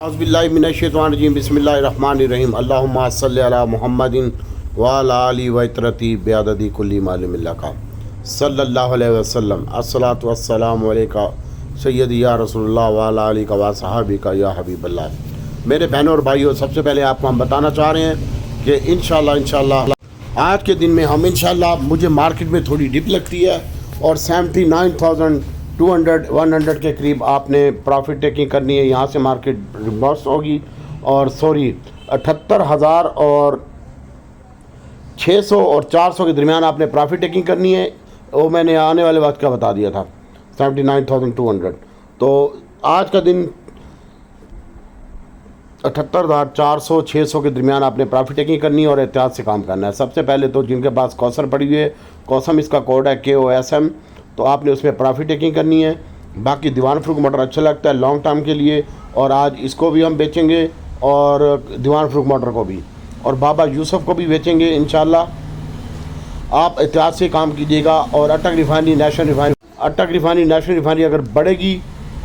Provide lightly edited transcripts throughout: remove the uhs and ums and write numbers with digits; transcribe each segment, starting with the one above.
औज़ुबिल्लाहिमिनश्शैतानिर्रजीम बिस्मिल्लाहिर्रहमानिर्रहीम अल्लाहुम्मा सल्लि अला मुहम्मदिन व अला आलि व इतरती बिअददी कुल्ली मालुमिल्लाका सल्लल्लाहु अलैहि वसल्लम अस्सलातु वस्सलामु अलैका सय्यदी या रसूलुल्लाह व अला आलिका व सहाबिका या हबीबल्लाह। मेरे बहनों और भाइयों, सबसे पहले आपको हम बताना चाह रहे हैं कि इंशाअल्लाह आज के दिन में हम इंशाअल्लाह मुझे मार्केट में थोड़ी डिप लगती है और 79,200 के करीब आपने प्रॉफिट टेकिंग करनी है। यहाँ से मार्केट रिवर्स होगी और 78,000 और 600 और 400 के दरमियान आपने प्रॉफिट टेकिंग करनी है। वो मैंने आने वाले वक्त का बता दिया था 79,200। तो आज का दिन 78,400 600 के दरमियान आपने प्रॉफिट टेकिंग करनी है और एहतियात से काम करना है। सबसे पहले तो जिनके पास कौसर पड़ी हुई है, कौसम इसका कोड है KOSM, तो आपने उसमें प्रॉफिट टेकिंग करनी है। बाकी दीवान फरूख मोटर अच्छा लगता है लॉन्ग टर्म के लिए और आज इसको भी हम बेचेंगे और दीवान फरूख मोटर को भी और बाबा यूसुफ को भी बेचेंगे इंशाल्लाह। आप एहतियात से काम कीजिएगा। और अटक रिफाइनरी नेशनल रिफाइनरी अगर बढ़ेगी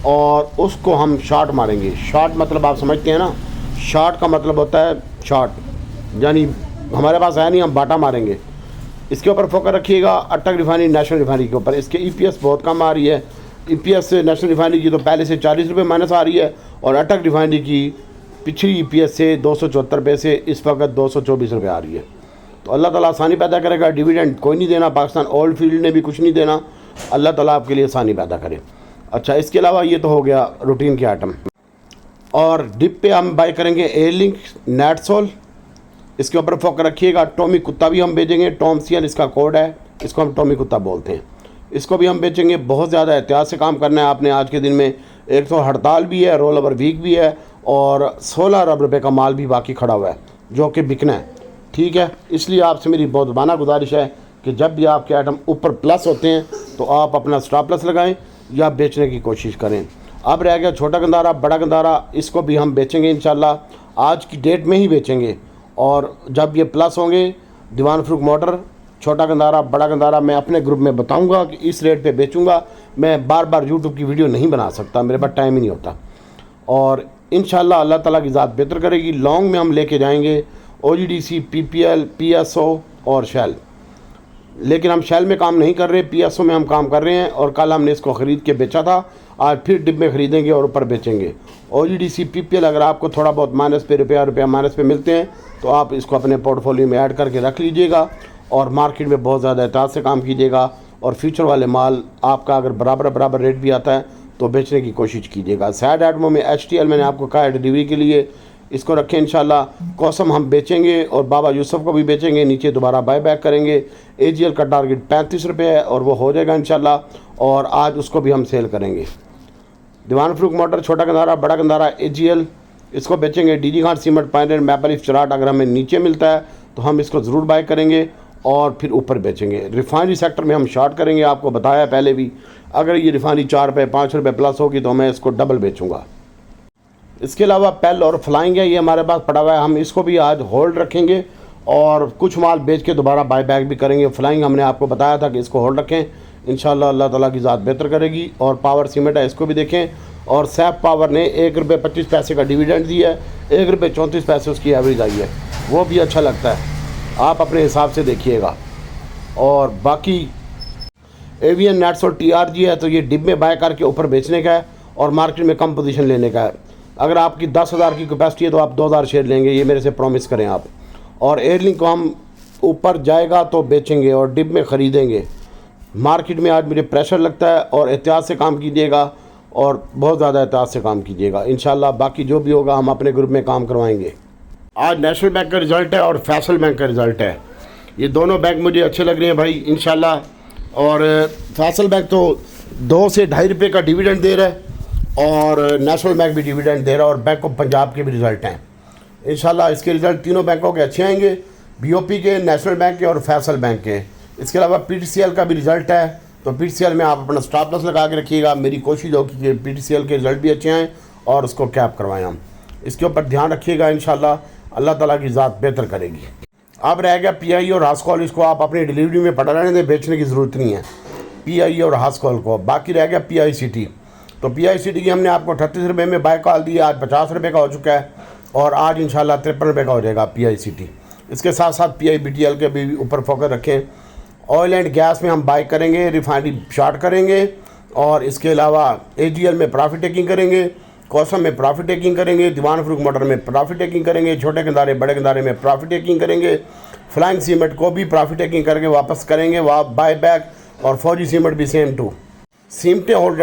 और उसको हम शॉर्ट मारेंगे। शॉर्ट मतलब आप समझते हैं ना, शॉर्ट का मतलब होता है शॉर्ट, यानी हमारे पास है नहीं, हम बाटा मारेंगे। इसके ऊपर फोकस रखिएगा, अटक रिफाइनरी नेशनल रिफाइनरी के ऊपर। इसके EPS बहुत कम आ रही है। EPS नेशनल रिफाइनरी की तो पहले से 40 रुपये माइनस आ रही है और अटक रिफाइनरी की पिछली EPS से 274 रुपये से इस वक्त 224 रुपये आ रही है। तो अल्लाह ताला आसानी पैदा करेगा। डिविडेंड कोई नहीं देना, पाकिस्तान ओल्ड फील्ड ने भी कुछ नहीं देना। अल्लाह ताला आपके लिए आसानी पैदा करे। अच्छा, इसके अलावा ये तो हो गया रूटीन के आइटम। और डिप पे हम बाई करेंगे एयरलिंक नेटसोल, इसके ऊपर फोकस रखिएगा। टॉमी कुत्ता भी हम बेचेंगे, टॉमसियन इसका कोड है, इसको हम टॉमी कुत्ता बोलते हैं। इसको भी हम बेचेंगे। बहुत ज़्यादा एहतियात से काम करना है आपने आज के दिन में। एक तो हड़ताल भी है, रोल ओवर वीक भी है और 16 अरब रुपये का माल भी बाकी खड़ा हुआ है जो कि बिकना है, ठीक है। इसलिए आपसे मेरी बहुत माना गुजारिश है कि जब भी आपके आइटम ऊपर प्लस होते हैं तो आप अपना स्टॉप लॉस लगाएं या बेचने की कोशिश करें। अब रह गया छोटा गंदारा, बड़ा गंदारा, इसको भी हम बेचेंगे इंशाल्लाह, आज की डेट में ही बेचेंगे। और जब ये प्लस होंगे, दीवान फरूख मोटर, छोटा गंदारा, बड़ा गंदारा, मैं अपने ग्रुप में बताऊंगा कि इस रेट पे बेचूंगा। मैं बार बार यूट्यूब की वीडियो नहीं बना सकता, मेरे पास टाइम ही नहीं होता। और इंशाल्लाह अल्लाह ताला की ज़ात बेहतर करेगी। लॉन्ग में हम लेके जाएंगे OGDC, PPL, PSO और शेल। लेकिन हम शेल में काम नहीं कर रहे, PSO में हम काम कर रहे हैं। और कल हमने इसको ख़रीद के बेचा था, आज फिर डिप में ख़रीदेंगे और ऊपर बेचेंगे। OGDC, PPL अगर आपको थोड़ा बहुत माइनस पे रुपया माइनस पे मिलते हैं तो आप इसको अपने पोर्टफोलियो में ऐड करके रख लीजिएगा और मार्केट में बहुत ज़्यादा एहतियात से काम कीजिएगा। और फ्यूचर वाले माल आपका अगर बराबर रेट भी आता है तो बेचने की कोशिश कीजिएगा। सैड आइटमों में HTL मैंने आपको कहा है डिलीवरी के लिए, इसको रखें इंशाल्लाह। कौसम हम बेचेंगे और बाबा यूसुफ को भी बेचेंगे, नीचे दोबारा बाय बैक करेंगे। AGL का टारगेट 35 रुपये है और वो हो जाएगा इंशाल्लाह और आज उसको भी हम सेल करेंगे। दीवान फरूख मोटर, छोटा गंदारा, बड़ा गंदारा, AGL, इसको बेचेंगे। DG Khan cement, pioneer, maple leaf, Cherat अगर हमें नीचे मिलता है तो हम इसको ज़रूर बाय करेंगे और फिर ऊपर बेचेंगे। रिफाइनरी सेक्टर में हम शॉर्ट करेंगे, आपको बताया पहले भी। अगर ये रिफाइनरी 4 रुपये 5 रुपये प्लस होगी तो मैं इसको डबल बेचूँगा। इसके अलावा पेल और फ्लाइंग है, ये हमारे पास पड़ा हुआ है, हम इसको भी आज होल्ड रखेंगे और कुछ माल बेच के दोबारा बाय बैक भी करेंगे। फ्लाइंग हमने आपको बताया था कि इसको होल्ड रखें, इंशाल्लाह अल्लाह ताला की ज़ात बेहतर करेगी। और पावर सीमेंट है, इसको भी देखें। और सैफ पावर ने 1 रुपये 25 पैसे का डिविडेंड दिया है, 1 रुपये 34 पैसे उसकी एवरेज आई है, वो भी अच्छा लगता है, आप अपने हिसाब से देखिएगा। और बाकी एवियन नेटसोल TRG है, तो ये डिब में बाय करके ऊपर बेचने का है और मार्केट में कम पोजीशन लेने का है। अगर आपकी 10,000 की कैपेसिटी है तो आप 2,000 शेयर लेंगे, ये मेरे से प्रॉमिस करें आप। और एयरलिंक को हम ऊपर जाएगा तो बेचेंगे और डिब में ख़रीदेंगे। मार्केट में आज मुझे प्रेशर लगता है और एहतियात से काम कीजिएगा और बहुत ज़्यादा एहतियात से काम कीजिएगा इंशाल्लाह। बाकी जो भी होगा हम अपने ग्रुप में काम करवाएंगे। आज नेशनल बैंक का रिज़ल्ट है और फैसल बैंक का रिज़ल्ट है, ये दोनों बैंक मुझे अच्छे लग रहे हैं भाई इंशाल्लाह। और फैसल बैंक तो 2 से 2.5 रुपये का डिविडेंड दे रहा है और नेशनल बैंक भी डिविडेंड दे रहा है और बैंक ऑफ पंजाब के भी रिज़ल्ट हैं इंशाल्लाह। इसके रिज़ल्ट तीनों बैंकों के अच्छे आएंगे, BOP के, नेशनल बैंक के और फैसल बैंक के। इसके अलावा PTCL का भी रिज़ल्ट है, तो PTCL में आप अपना स्टॉप लॉस लगा के रखिएगा। मेरी कोशिश होगी कि PTCL के रिज़ल्ट भी अच्छे आएँ और उसको कैप करवाएं हम। इसके ऊपर ध्यान रखिएगा इंशाल्लाह, अल्लाह ताला की ज़ात बेहतर करेगी। अब रह गया PI और हास्कॉल, इसको आप अपनी डिलीवरी में पड़ा रहने दें, बेचने की ज़रूरत नहीं है PI और हास्कॉल को। बाकी रह गया PICT। तो PICT की हमने आपको 38 रुपये में बाय कॉल दी, आज 50 रुपये का हो चुका है और आज इंशाल्लाह 53 रुपये का हो जाएगा PICT। इसके साथ साथ PIBTL के भी ऊपर फोकस रखें। ऑयल एंड गैस में हम बाय करेंगे, रिफाइनरी शॉर्ट करेंगे और इसके अलावा AGL में प्रॉफिट टेकिंग करेंगे, कौसम में प्रॉफिट टेकिंग करेंगे, दीवान फरूख मोटर में प्रॉफिट टेकिंग करेंगे, छोटे गंदारे बड़े गंदारे में प्रॉफिट टेकिंग करेंगे, फ्लाइंग सीमेंट को भी प्रॉफिट टेकिंग करके वापस करेंगे बाय बैक, और फौजी सीमेंट भी सेम टू। सीमटें होल्ड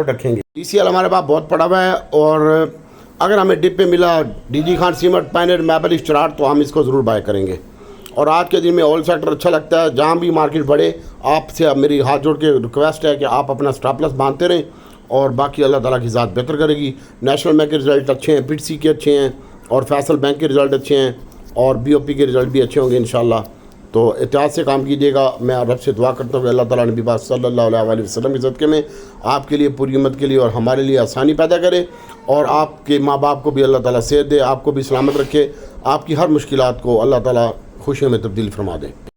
रखेंगे। DCL हमारे पास बहुत पड़ा हुआ है और अगर हमें डिप पे मिला DG Khan cement, pioneer, maple, start, तो हम इसको ज़रूर बाय करेंगे। और आज के दिन में ऑयल सेक्टर अच्छा लगता है, जहाँ भी मार्केट बढ़े आपसे मेरी हाथ जोड़ के रिक्वेस्ट है कि आप अपना स्टॉप लॉस बांधते रहें और बाकी अल्लाह ताला की ज़ात बेहतर करेगी। नेशनल बैंक के रिज़ल्ट अच्छे हैं, PTC के अच्छे हैं और फैसल बैंक के रिज़ल्ट अच्छे हैं और BOP के रिज़ल्ट भी अच्छे होंगे इंशाल्लाह। तो एहतियात से काम कीजिएगा। मैं रब से दुआ करता हूँ कि अल्लाह ताला नबी पाक सल्लल्लाहु अलैहि वसल्लम के सदक़े में आपके लिए, पूरी उम्मत के लिए और हमारे लिए आसानी पैदा करे और आपके माँ बाप को भी अल्लाह ताला सेहत दे, आपको भी सलामत रखे, आपकी हर मुश्किलात को अल्लाह ताला खुशियों में तब्दील फरमा दे।